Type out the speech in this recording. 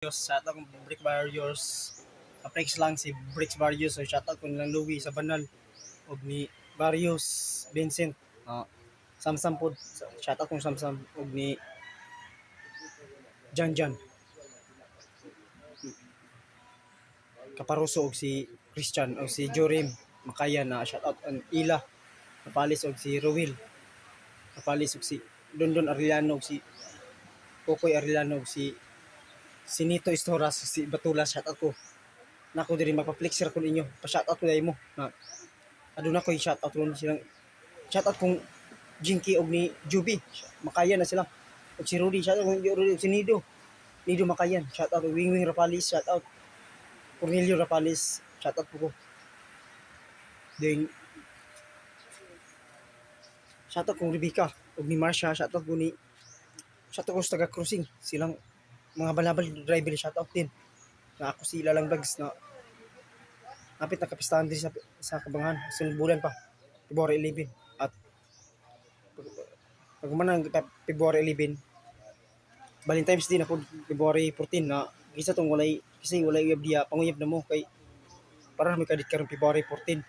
Shout out kong Brick Warriors. Apex lang si Bricks Warriors. So shout out ko nilang Louie sa Banal. O ni Barrios Vincent. Samsam po. Shout out kong Samsam. O ni Jan. Kaparuso og si Christian o si Jorim Makayan na shout out ang Ila Kapalis og si Ruel Kapalis og si Dondon Arellano og si Kokoy Arellano og si Nito Istoras si Batula shout out ko nako diri magpa-flexer ko ninyo pa shout out ko dai mo na aduna ko shout out ron silang shout out kong Jinky og ni Juby Makayan na sila og si Rudy shout out kong Rudy og si Nido Makayan shout out Wing Rapalis shout out Cornelio Rapalis shout out po ko then shout out kong Rebecca og ni Marsha shout out ko ko sa taga Crossing silang mga balabal driver shout out din na ako sila lang vlogs na napit na kapistahan din sa Kabangahan sunod bulan pa February 11 at pag manang February 11 Valentine's din ako February 14 na kisa tong walay uyab diya panguyab na mo kay para may kadit karon February 14